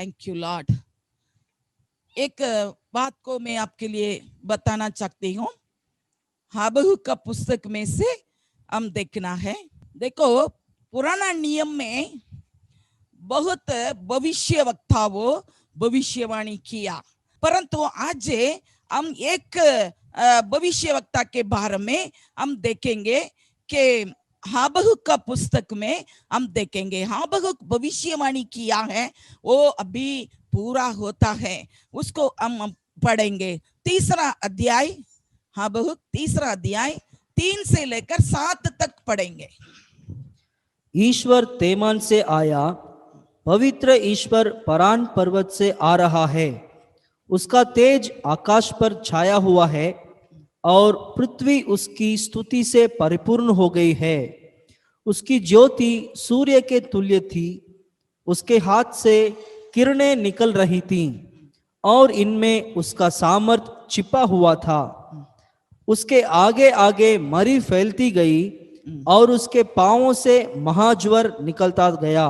Thank you Lord. एक बात को मैं आपके लिए बताना चाहती हूँ। हाबकुक का पुस्तक में से हम देखना है। देखो, पुराना नियम में बहुत भविष्य वक्ताओं भविष्यवाणी किया, परंतु आज हम एक भविष्य वक्ता के बारे में हम देखेंगे कि हाबकुक का पुस्तक में हम देखेंगे हाबकुक भविष्यवाणी किया है, वो अभी पूरा होता है। उसको हम पढ़ेंगे। तीसरा अध्याय, हाबकुक तीसरा अध्याय 3 से लेकर 7 तक पढ़ेंगे। ईश्वर तेमान से आया, पवित्र ईश्वर परान पर्वत से आ रहा है। उसका तेज आकाश पर छाया हुआ है और पृथ्वी उसकी स्तुति से परिपूर्ण हो गई है। उसकी ज्योति सूर्य के तुल्य थी, उसके हाथ से किरणें निकल रही थीं और इनमें उसका सामर्थ छिपा हुआ था। उसके आगे आगे मरी फैलती गई और उसके पांवों से महाज्वर निकलता गया।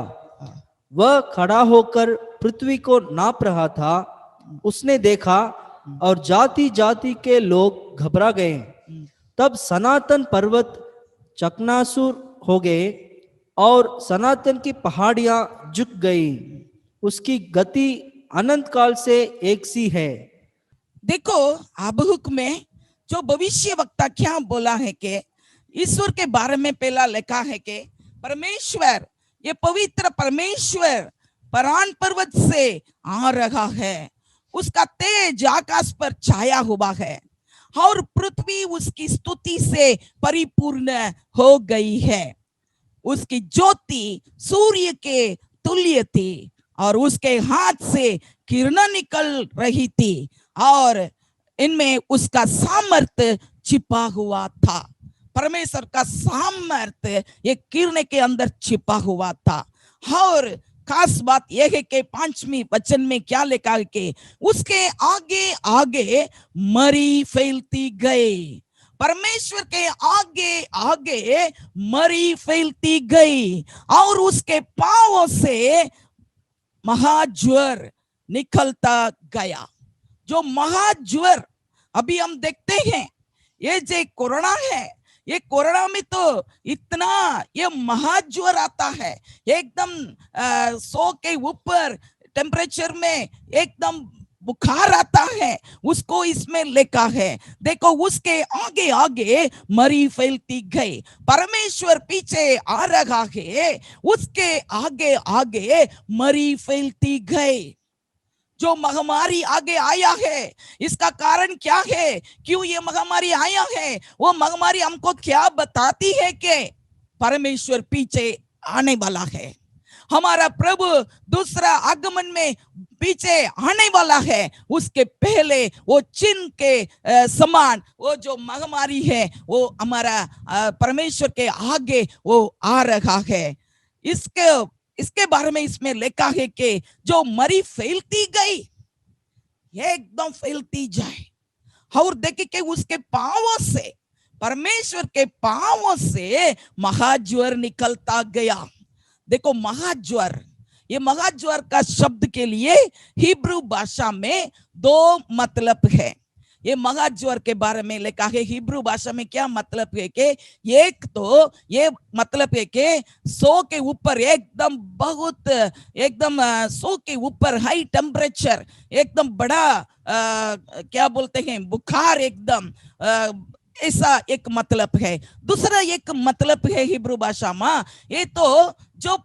वह खड़ा होकर पृथ्वी को नाप रहा था। उसने देखा और जाति जाति के लोग घबरा गए। तब सनातन पर्वत चकनाचूर हो गए और सनातन की पहाड़ियां झुक गई। उसकी गति अनंत काल से एक सी है। देखो, हाबकुक में जो भविष्य वक्ता क्या बोला है कि ईश्वर के बारे में पहला लिखा है कि परमेश्वर, ये पवित्र परमेश्वर परान पर्वत से आ रहा है। उसका तेज आकाश पर छाया हुआ है और पृथ्वी उसकी स्तुति से परिपूर्ण हो गई है। उसकी ज्योति सूर्य के तुल्य थी और उसके हाथ से किरणें निकल रही थी और इनमें उसका सामर्थ्य छिपा हुआ था। परमेश्वर का सामर्थ्य ये किरणें के अंदर छिपा हुआ था। और खास बात यह है कि 5वें वचन में क्या लिखा है कि उसके आगे आगे मरी फैलती गई। परमेश्वर के आगे आगे मरी फैलती गई और उसके पांवों से महाज्वर निकलता गया। जो महाज्वर अभी हम देखते हैं, ये जो कोरोना है, ये कोरोना में तो इतना ये महाज्वर आता है, एकदम 100 के ऊपर टेम्परेचर में एकदम बुखार आता है। उसको इसमें लिखा है। देखो, उसके आगे आगे मरी फैलती गई। परमेश्वर पीछे आ रहा है, उसके आगे आगे मरी फैलती गई। जो महामारी आगे आया है, इसका कारण क्या है, क्यों ये महामारी आया है? वो महामारी हमको क्या बताती है कि परमेश्वर पीछे आने वाला है। हमारा प्रभु दूसरा आगमन में पीछे आने वाला है। उसके पहले वो चिन्ह के समान वो जो महामारी है, वो हमारा परमेश्वर के आगे वो आ रहा है। इसके बारे में इसमें लिखा है कि जो मरी फैलती गई, एकदम फैलती जाए। और देखे कि उसके पांवों से, परमेश्वर के पांवों से महाज्वर निकलता गया। देखो, महाज्वर, ये महाज्वर का शब्द के लिए हिब्रू भाषा में 2 मतलब है। ये महाज्वर के बारे में लिखा है हिब्रू भाषा में, क्या मतलब है कि एक तो ये मतलब है कि 100 के ऊपर एकदम बहुत एकदम 100 के ऊपर हाई टेम्परेचर, एकदम बड़ा क्या बोलते हैं, बुखार एकदम, ऐसा एक मतलब है। दूसरा एक मतलब है हिब्रू भाषा में, ये तो जो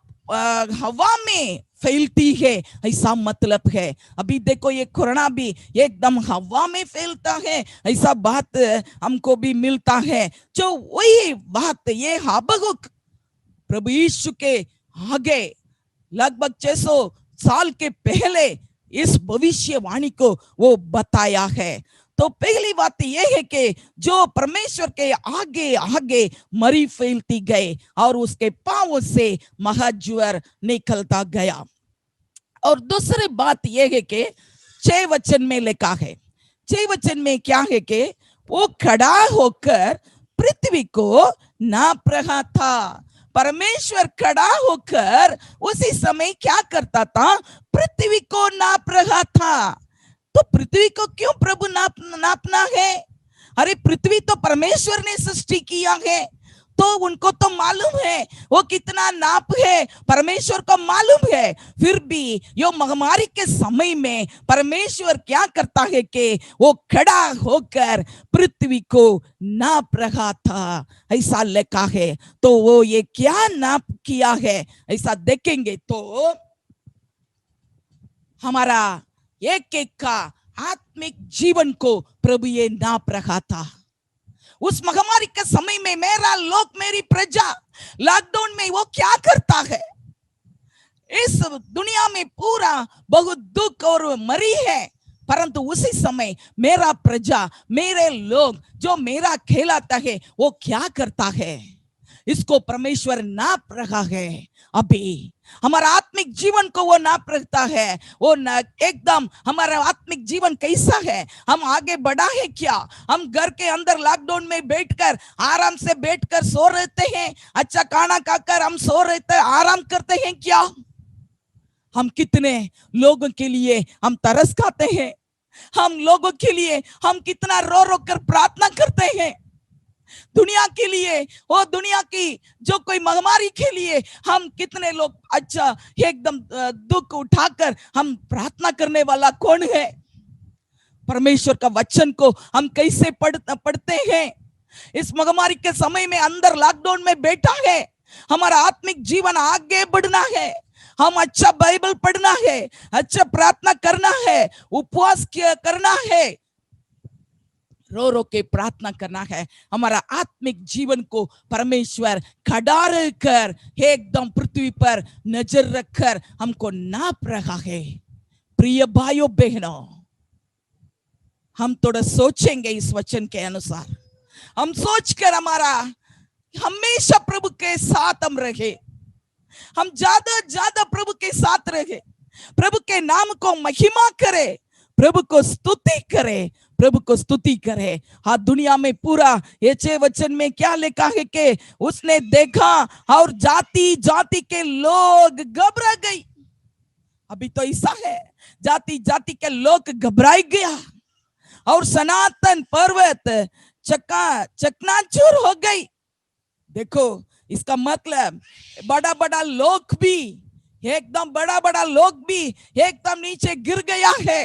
हवा में फैलती है, ऐसा मतलब है। अभी देखो, ये कोरोना भी एकदम हवा में फैलता है, ऐसा बात हमको भी मिलता है। जो वही बात ये हाबकुक प्रभु यीशु के आगे लगभग 600 साल के पहले इस भविष्यवाणी को वो बताया है। तो पहली बात यह है कि जो परमेश्वर के आगे आगे मरी फैलती गई और उसके पांवों से महाज्वर निकलता गया। और दूसरी बात यह है कि 6 वचन में लिखा है, 6 वचन में क्या है कि वो खड़ा होकर पृथ्वी को नाप रहा था। परमेश्वर खड़ा होकर उसी समय क्या करता था? पृथ्वी को नाप रहा था। तो पृथ्वी को क्यों प्रभु नापना है? अरे पृथ्वी तो परमेश्वर ने सृष्टि किया है, तो उनको तो मालूम है वो कितना नाप है, परमेश्वर को मालूम है। फिर भी यो महामारी के समय में परमेश्वर क्या करता है कि वो खड़ा होकर पृथ्वी को नाप रहा था, ऐसा लिखा है। तो वो ये क्या नाप किया है ऐसा देखेंगे तो हमारा एक एक का आत्मिक जीवन को प्रभु ये नाप रहा था। उस महामारी के समय में मेरा लोग, मेरी प्रजा लॉकडाउन में वो क्या करता है? इस दुनिया में पूरा बहुत दुख और मरी है, परंतु उसी समय मेरा प्रजा, मेरे लोग जो मेरा कहलाता है वो क्या करता है? इसको परमेश्वर नाप रहा है। अभी हमारा आत्मिक जीवन को वो नाप रखता है। वो एकदम हमारा आत्मिक जीवन कैसा है, हम आगे बढ़ा है क्या? हम घर के अंदर लॉकडाउन में बैठकर आराम से बैठकर सो रहते हैं, अच्छा खाना खाकर हम सो रहते आराम करते हैं क्या? हम कितने लोगों के लिए हम तरस खाते हैं, हम लोगों के लिए हम कितना रो रो कर प्रार्थना करते हैं, दुनिया के लिए, वो दुनिया की जो कोई महामारी के लिए हम कितने लोग अच्छा एकदम दुख उठाकर हम प्रार्थना करने वाला कौन है? परमेश्वर का वचन को हम कैसे पढ़ते हैं? इस महामारी के समय में अंदर लॉकडाउन में बैठा है, हमारा आत्मिक जीवन आगे बढ़ना है, हम अच्छा बाइबल पढ़ना है, अच्छा प्रार्थना करना है, उपवास करना है, रो रो के प्रार्थना करना है। हमारा आत्मिक जीवन को परमेश्वर खड़ा रहकर एकदम पृथ्वी पर नजर रखकर हमको नाप रहा है। प्रिय भाइयों बहनों, हम थोड़ा सोचेंगे इस वचन के अनुसार, हम सोचकर हमारा हमेशा प्रभु के साथ हम रहे, हम ज्यादा ज्यादा प्रभु के साथ रहे, प्रभु के नाम को महिमा करे, प्रभु को स्तुति करे, प्रभु को स्तुति करे। हाँ, दुनिया में पूरा ये वचन में क्या लिखा है कि उसने देखा और जाति जाति के लोग घबरा गई। अभी तो ऐसा है, जाति जाति के लोग घबराई गया और सनातन पर्वत चकनाचूर हो गई। देखो इसका मतलब बड़ा बड़ा लोग भी एकदम एकदम नीचे गिर गया है।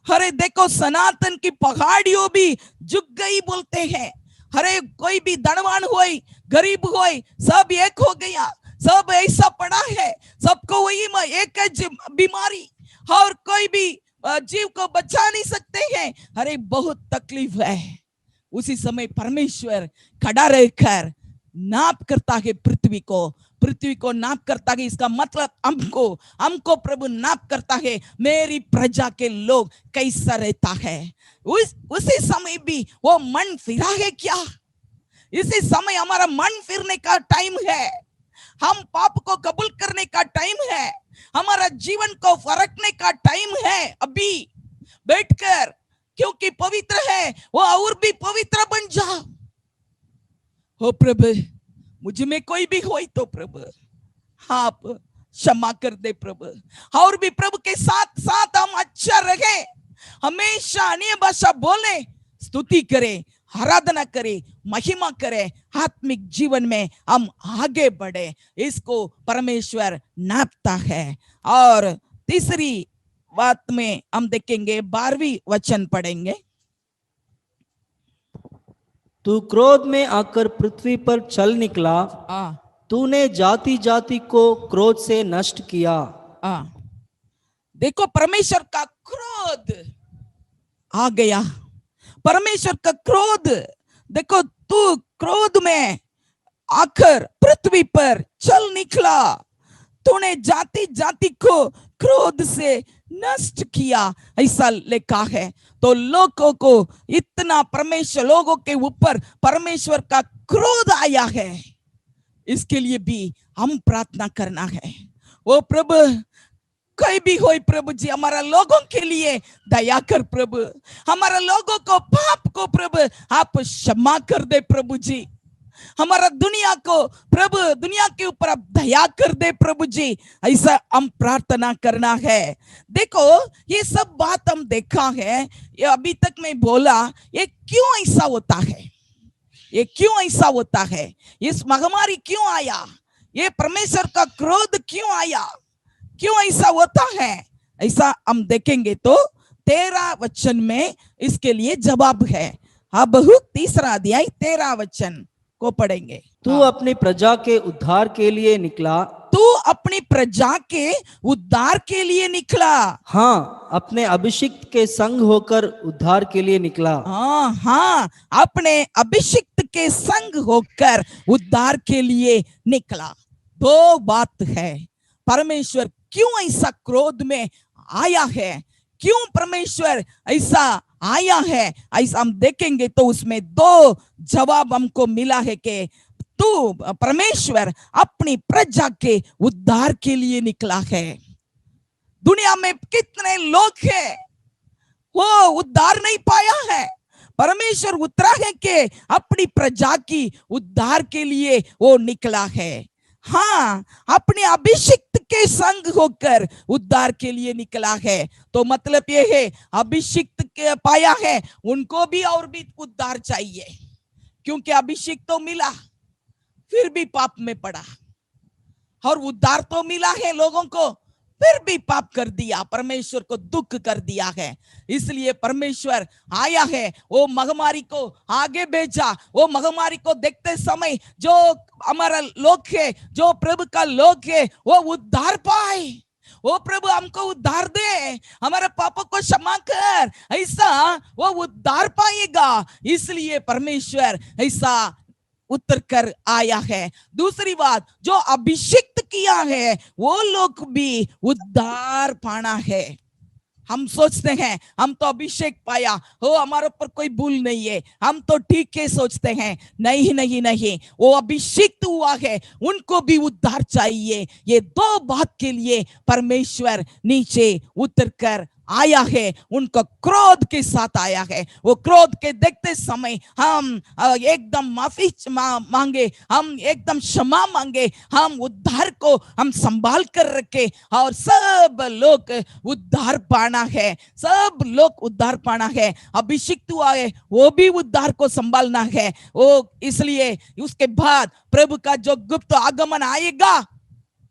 अरे देखो सनातन की पहाड़ियों भी झुक गई बोलते हैं। अरे कोई भी धनवान होई गरीब होई सब एक हो गया, सब ऐसा पड़ा है, सबको वही एक बीमारी और कोई भी जीव को बचा नहीं सकते हैं। अरे बहुत तकलीफ है। उसी समय परमेश्वर खड़ा रहकर नाप करता है पृथ्वी को नाप करता है। इसका मतलब हमको प्रभु नाप करता है, मेरी प्रजा के लोग कैसा रहता है। उसी समय भी वो मन फिरा है क्या? इसी समय हमारा मन फिरने का टाइम है, हम पाप को कबूल करने का टाइम है, हमारा जीवन को फरकने का टाइम है। अभी बैठकर क्योंकि पवित्र है वो और भी पवित्र बन जाओ। हो प्रभु, मुझ में कोई भी हो तो प्रभु आप क्षमा कर दे प्रभु, और भी प्रभु के साथ साथ हम अच्छा रहे, हमेशा अन्य भाषा बोले, स्तुति करें, आराधना करें, महिमा करें, आत्मिक जीवन में हम आगे बढ़े। इसको परमेश्वर नापता है। और तीसरी बात में हम देखेंगे, 12वीं वचन पढ़ेंगे। तू क्रोध में आकर पृथ्वी पर चल निकला, तूने जाति जाति को क्रोध से नष्ट किया। देखो परमेश्वर का क्रोध आ गया, परमेश्वर का क्रोध। देखो तू क्रोध में आकर पृथ्वी पर चल निकला, तूने जाति जाति को क्रोध से नष्ट किया, ऐसा लिखा है। तो लोगों को इतना परमेश्वर, लोगों के ऊपर परमेश्वर का क्रोध आया है। इसके लिए भी हम प्रार्थना करना है। वो प्रभु कोई भी हो प्रभु जी, हमारा लोगों के लिए दया कर प्रभु, हमारा लोगों को पाप को प्रभु आप क्षमा कर दे प्रभु जी। हमारा दुनिया को प्रभु, दुनिया के ऊपर अब दया कर दे प्रभु जी, ऐसा हम प्रार्थना करना है। देखो ये सब बात हम देखा है, ये अभी तक मैं बोला, ये क्यों ऐसा होता है, ये क्यों ऐसा होता है, इस महामारी क्यों आया, ये परमेश्वर का क्रोध क्यों आया, क्यों ऐसा होता है, ऐसा हम देखेंगे तो 13 वचन में इसके लिए जवाब है। हाँ बहुत 3 अध्याय 13 वचन को पढ़ेंगे। तू अपनी प्रजा के उद्धार के लिए निकला, तू अपनी प्रजा के उद्धार के लिए निकला। हाँ अपने अभिषिक्त के संग होकर उद्धार के लिए निकला। हाँ अपने अभिषिक्त के संग होकर उद्धार के लिए निकला। दो बात है, परमेश्वर क्यों ऐसा क्रोध में आया है, क्यों परमेश्वर ऐसा आया है, ऐसा हम देखेंगे तो उसमें 2 जवाब हमको मिला है कि तू परमेश्वर अपनी प्रजा के उद्धार के लिए निकला है। दुनिया में कितने लोग हैं वो उद्धार नहीं पाया है, परमेश्वर उतरा है कि अपनी प्रजा की उद्धार के लिए वो निकला है। हाँ अपने अभिषिक्त के संग होकर उद्धार के लिए निकला है। तो मतलब ये है अभिषिक्त के पाया है उनको भी और भी उद्धार चाहिए, क्योंकि अभिषेक तो मिला फिर भी पाप में पड़ा, और उद्धार तो मिला है लोगों को फिर भी पाप कर दिया, परमेश्वर को दुख कर दिया है। इसलिए परमेश्वर आया है, वो महामारी को आगे भेजा। वो महामारी को देखते समय जो हमारा लोग है, जो प्रभु का लोग है, वो उद्धार पाए। वो प्रभु हमको उद्धार दे, हमारे पापों को क्षमा कर, ऐसा वो उद्धार पाएगा। इसलिए परमेश्वर ऐसा उतर कर आया है। दूसरी बात, जो अभिषिक्त किया है वो लोग भी उद्धार पाना है। हम सोचते हैं हम तो अभिषेक पाया हो, हमारे ऊपर कोई भूल नहीं है, हम तो ठीक है सोचते हैं। नहीं नहीं नहीं, वो अभिषिक्त हुआ है उनको भी उद्धार चाहिए। ये 2 बात के लिए परमेश्वर नीचे उतर कर आया है, उनको क्रोध के साथ आया है। वो क्रोध के देखते समय हम एकदम माफी मांगे, हम एकदम क्षमा मांगे, हम उद्धार को हम संभाल कर रखे, और सब लोग उद्धार पाना है, सब लोग उद्धार पाना है। अभिषिक्त हुआ है वो भी उद्धार को संभालना है। वो इसलिए उसके बाद प्रभु का जो गुप्त आगमन आएगा,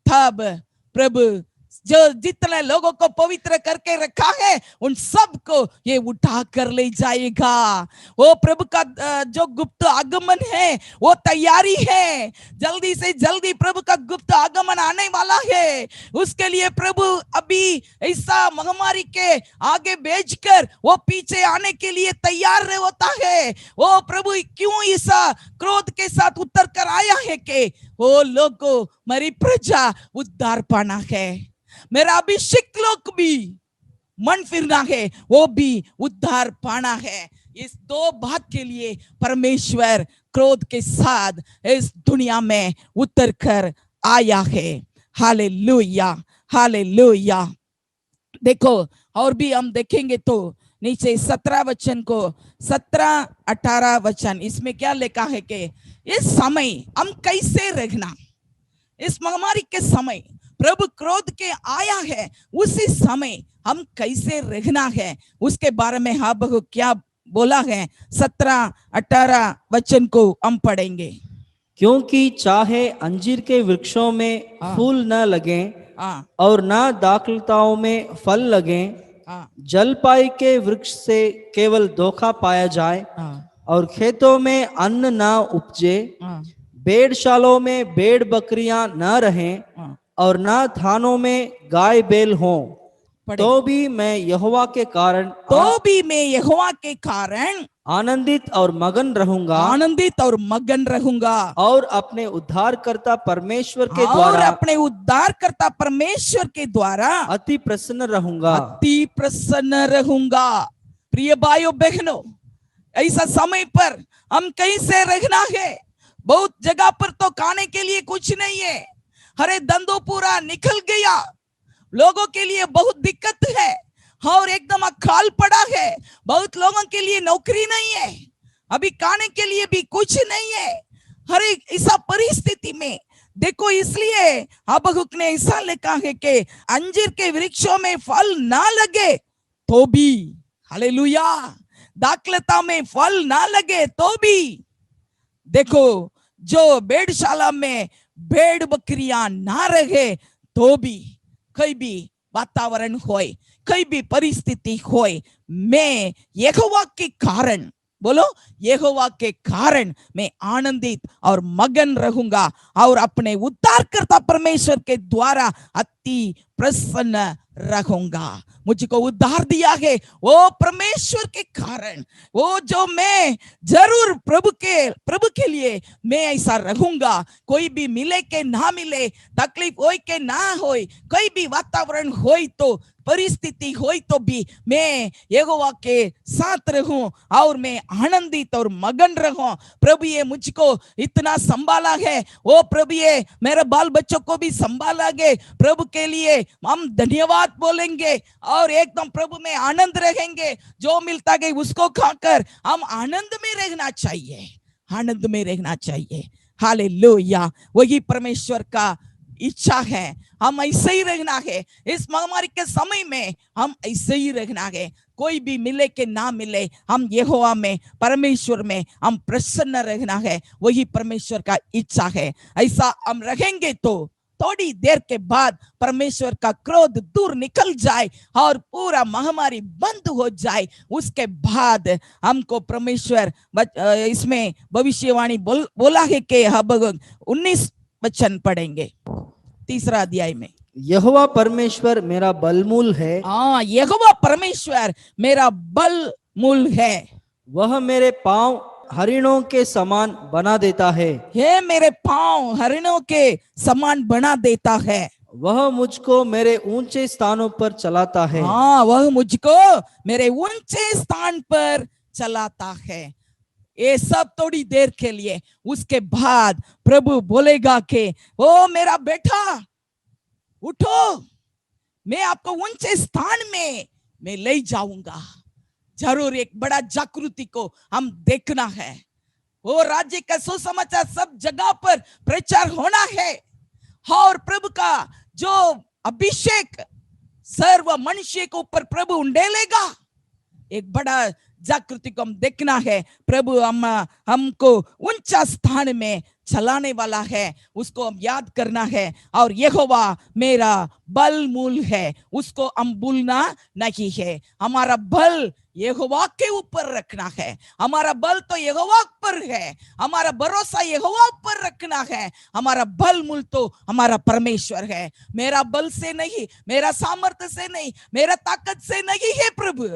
तब प्रभु जो जितने लोगों को पवित्र करके रखा है उन सबको ये उठा कर ले जाएगा। वो प्रभु का जो गुप्त आगमन है वो तैयारी है, जल्दी से जल्दी प्रभु का गुप्त आगमन आने वाला है। उसके लिए प्रभु अभी ऐसा महामारी के आगे भेजकर वो पीछे आने के लिए तैयार होता है। वो प्रभु क्यों ऐसा क्रोध के साथ उतर कर आया है कि वो लोग को, मेरी प्रजा उद्धार पाना है, मेरा अभिषेक लोग भी मन फिरना है, वो भी उद्धार पाना है। इस 2 बात के लिए परमेश्वर क्रोध के साथ इस दुनिया में उतर कर आया है। Hallelujah hallelujah. देखो और भी हम देखेंगे तो नीचे 17 वचन को, 17-18 वचन, इसमें क्या लिखा है कि इस समय हम कैसे रहना, इस महामारी के समय प्रभु क्रोध के आया है, उसी समय हम कैसे रहना है उसके बारे में हाँ बहु क्या बोला है। 17-18 वचन को हम पढ़ेंगे। क्योंकि चाहे अंजीर के वृक्षों में फूल न लगे और न दाखलताओं में फल लगे, जलपाई के वृक्ष से केवल धोखा पाया जाए, और खेतों में अन्न न उपजे, भेड़शालाओं में भेड़ बकरियां न रहें, और न थानों में गाय बैल हों, तो भी मैं यहोवा के कारण आनंदित और मगन रहूंगा, और अपने उद्धारकर्ता परमेश्वर के द्वारा अति प्रसन्न रहूंगा। प्रिय भाइयों बहनों, ऐसा समय पर हम कैसे रहना है। बहुत जगह पर तो खाने के लिए कुछ नहीं है, हरे धंधों पूरा निकल गया, लोगों के लिए बहुत दिक्कत है और एकदम अकाल पड़ा है। बहुत लोगों के लिए नौकरी नहीं है, अभी खाने के लिए भी कुछ नहीं है, हर एक ऐसा परिस्थिति में देखो, इसलिए हबक्कुक ने ऐसा लिखा है कि अंजीर के वृक्षों में फल ना लगे तो भी, हालेलुया, दाखलता में फल ना लगे तो भी, देखो जो भेड़शाला में भेड़ बकरियां ना रहे तो भी, कई भी वातावरण होए, कई भी परिस्थिति होए, मैं यहोवा के कारण, बोलो, यहोवा के कारण मैं आनंदित और मगन रहूंगा और अपने उद्धारकर्ता परमेश्वर के द्वारा अति प्रसन्न रहूंगा। मुझको उद्धार दिया है वो परमेश्वर के कारण, वो जो मैं जरूर प्रभु के लिए मैं ऐसा रहूंगा। कोई भी मिले के ना मिले, तकलीफ हो के ना हो, कोई भी वातावरण हो तो, परिस्थिति हो तो भी मैं यहोवा के साथ रहूं और मैं आनंदित और मगन रहूं। प्रभु ये मुझको इतना संभाला है, वो प्रभु ये मेरे बाल बच्चों को भी संभाला है। प्रभु के लिए हम धन्यवाद बोलेंगे और एकदम प्रभु में आनंद रहेंगे। जो मिलता है उसको खाकर हम आनंद में रहना चाहिए, आनंद में रहना चाहिए। हालेलुया, वही परमेश्वर का इच्छा है, हम ऐसे ही रहना है। इस महामारी के समय में हम ऐसे ही रहना है। कोई भी मिले के ना मिले, हम यहोवा में, परमेश्वर में हम प्रसन्न रहना है, वही परमेश्वर का इच्छा है। ऐसा हम रहेंगे तो थोड़ी देर के बाद परमेश्वर का क्रोध दूर निकल जाए और पूरा महामारी बंद हो जाए। उसके बाद हमको परमेश्वर इसमें भविष्यवाणी बोला है कि हबक्कुक 19 वचन पढ़ेंगे, 3 अध्याय में। यहोवा परमेश्वर मेरा बलमूल है, हाँ, यहोवा परमेश्वर मेरा बलमूल है, वह मेरे पांव हरिणों के समान बना देता है, ये मेरे पांव हरिणों के समान बना देता है, वह मुझको मेरे ऊंचे स्थानों पर चलाता है। हाँ, वह मुझको मेरे ऊंचे स्थान पर चलाता है। ये सब थोड़ी देर के लिए, उसके बाद प्रभु बोलेगा कि ओ मेरा बेटा उठो, मैं आपको ऊंचे स्थान में मैं ले जाऊंगा। जरूर एक बड़ा जागृति को हम देखना है। वो राज्य का सुसमाचार सब जगह पर प्रचार होना है और प्रभु का जो अभिषेक सर्व मनुष्य के ऊपर प्रभु उंडेलेगा। एक बड़ा जागृति को हम देखना है। प्रभु हमको ऊंचा स्थान में चलाने वाला है, उसको हम याद करना है। और यहोवा मेरा बल मूल है, उसको हम भूलना नहीं है। हमारा बल यहोवा के ऊपर रखना है, हमारा बल तो यहोवा पर है, हमारा भरोसा यहोवा पर रखना है। हमारा बल मूल तो हमारा परमेश्वर है। मेरा बल से नहीं, मेरा सामर्थ्य से नहीं, मेरा ताकत से नहीं है प्रभु,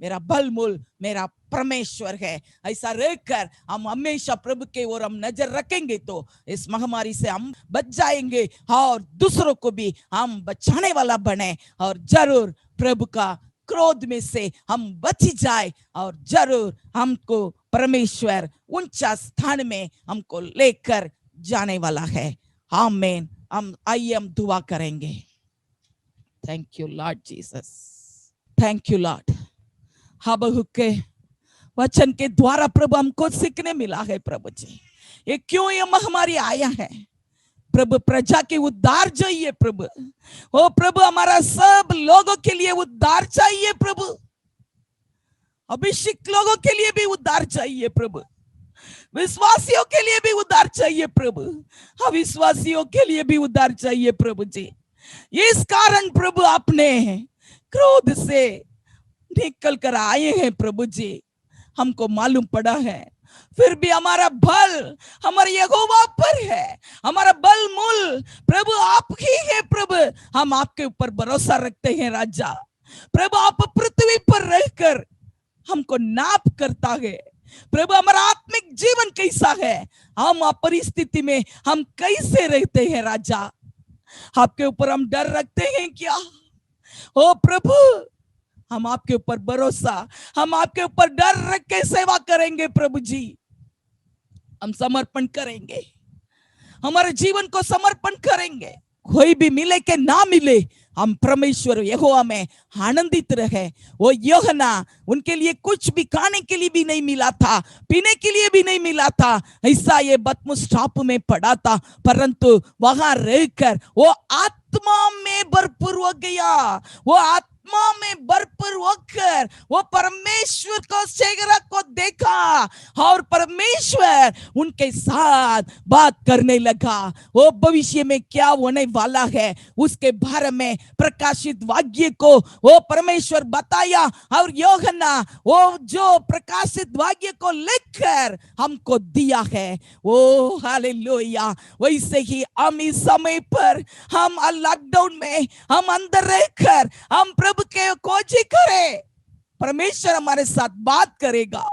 मेरा बल मूल मेरा परमेश्वर है। ऐसा रहकर हम हमेशा प्रभु के ओर हम नजर रखेंगे तो इस महामारी से हम बच जाएंगे और दूसरों को भी हम बचाने वाला बने और जरूर प्रभु का क्रोध में से हम बच जाए और जरूर हमको परमेश्वर ऊंचा स्थान में हमको लेकर जाने वाला है। आमीन। हम आइए हम दुआ करेंगे। Thank you Lord Jesus, thank you Lord. Habakkuk के वचन के द्वारा प्रभु हमको सीखने मिला है प्रभु जी, ये क्यों ये महामारी आया है प्रभु, प्रजा के उद्धार चाहिए प्रभु। ओ प्रभु, हमारा सब लोगों के लिए उद्धार चाहिए प्रभु, अभिषेक लोगों के लिए भी उद्धार चाहिए प्रभु, विश्वासियों के लिए भी उद्धार चाहिए प्रभु, अविश्वासियों के लिए भी उद्धार चाहिए प्रभु जी। इस कारण प्रभु आपने क्रोध से निकल कर आए हैं प्रभु जी, हमको मालूम पड़ा है। फिर भी हमारा बल हमारे यहोवा पर है, हमारा बल मूल प्रभु आप ही है प्रभु। हम आपके ऊपर भरोसा रखते हैं राजा। प्रभु आप पृथ्वी पर रहकर हमको नाप करता है प्रभु, हमारा आत्मिक जीवन कैसा है, हम परिस्थिति में हम कैसे रहते हैं राजा, आपके ऊपर हम डर रखते हैं क्या? ओ प्रभु, हम आपके ऊपर भरोसा, हम आपके ऊपर डर रख के सेवा करेंगे प्रभु जी। हम समर्पण करेंगे, हमारे जीवन को समर्पण करेंगे। कोई भी मिले के ना मिले, हम परमेश्वर यहोवा में आनंदित रहे। वो यूहन्ना, उनके लिए कुछ भी खाने के लिए भी नहीं मिला था, पीने के लिए भी नहीं मिला था, ऐसा ये बतमुस टापू में पड़ा था, परंतु वहां रहकर वो आत्मा में भरपूर हो गया। वो आत्मा में भरपूर होकर वो परमेश्वर को चेहरा को देखा और परमेश्वर उनके साथ बात करने लगा। वो भविष्य में क्या होने वाला है उसके बारे में प्रकाशित वाक्य को वो परमेश्वर बताया, और यूहन्ना वो जो प्रकाशित वाक्य को लिखकर हमको दिया है। ओ हालेलुया। वैसे ही हम इस समय पर हम लॉकडाउन में हम अंदर रहकर हम प्रभु के खोजी करें, परमेश्वर हमारे साथ बात करेगा।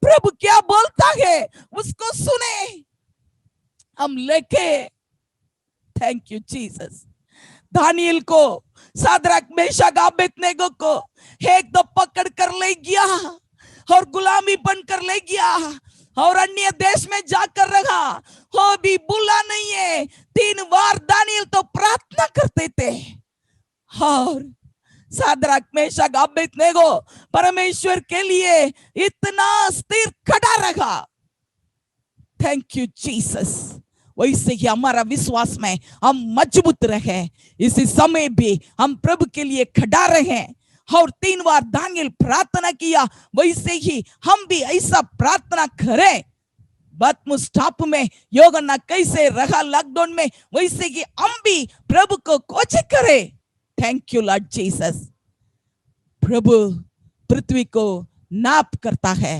प्रभु क्या बोलता है उसको सुने, हम लेके। Thank you Jesus. दानियल को, सादरक मेशक अबेदनेगो को एक तो पकड़ कर ले गया और गुलामी बनकर ले गया और अन्य देश में जाकर रहा, वो भी बुला नहीं है। 3 बार दानियल तो प्रार्थना करते थे और सादरक मेशक अबेदनेगो परमेश्वर के लिए इतना स्थिर खड़ा रहा। Thank you Jesus. वैसे ही हमारा विश्वास में हम मजबूत रहे, इसी समय भी हम प्रभु के लिए खड़ा रहे और 3 बार दानियल प्रार्थना किया, वैसे ही हम भी ऐसा प्रार्थना करें। बतमुस टापू में यूहन्ना कैसे रहा लॉकडाउन में, वैसे ही हम भी प्रभु को खोज करें। Thank you Lord Jesus. प्रभु पृथ्वी को नाप करता है,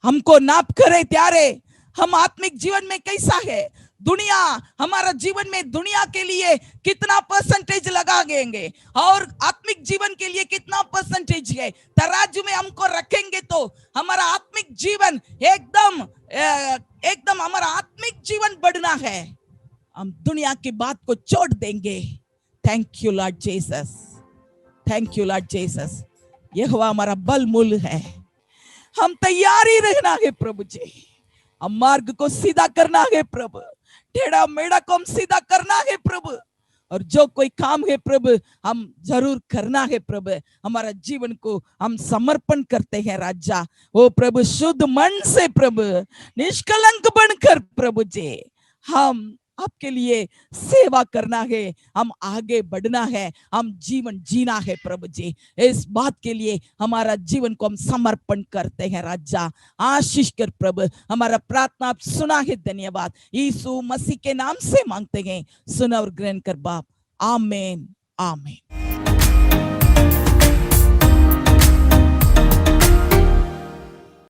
हमको नाप करे त्यारे हम आत्मिक जीवन में कैसा है। दुनिया, हमारा जीवन में दुनिया के लिए कितना परसेंटेज लगाएंगे और आत्मिक जीवन के लिए कितना परसेंटेज है, तराजू में हमको रखेंगे तो हमारा आत्मिक जीवन एकदम हमारा आत्मिक जीवन बढ़ना है। हम दुनिया की बात को छोड़ देंगे। Thank you Lord Jesus. Thank you Lord Jesus. यहोवा हमारा बल मूल है, हम तैयारी रहना है प्रभु जी। हम मार्ग को सीधा करना है प्रभु, टेढ़ा मेढ़ा को हम सीधा करना है प्रभु, और जो कोई काम है प्रभु हम जरूर करना है प्रभु। हमारा जीवन को हम समर्पण करते हैं राजा। ओ प्रभु, शुद्ध मन से प्रभु, निष्कलंक बनकर प्रभु जी हम आपके लिए सेवा करना है, हम आगे बढ़ना है, हम जीवन जीना है प्रभु जी। इस बात के लिए हमारा जीवन को हम समर्पण करते हैं राजा। आशीष कर प्रभु, हमारा प्रार्थना आप सुना है, धन्यवाद। यीशु मसीह के नाम से मांगते हैं, सुना और ग्रहण कर बाप। आमीन आमीन।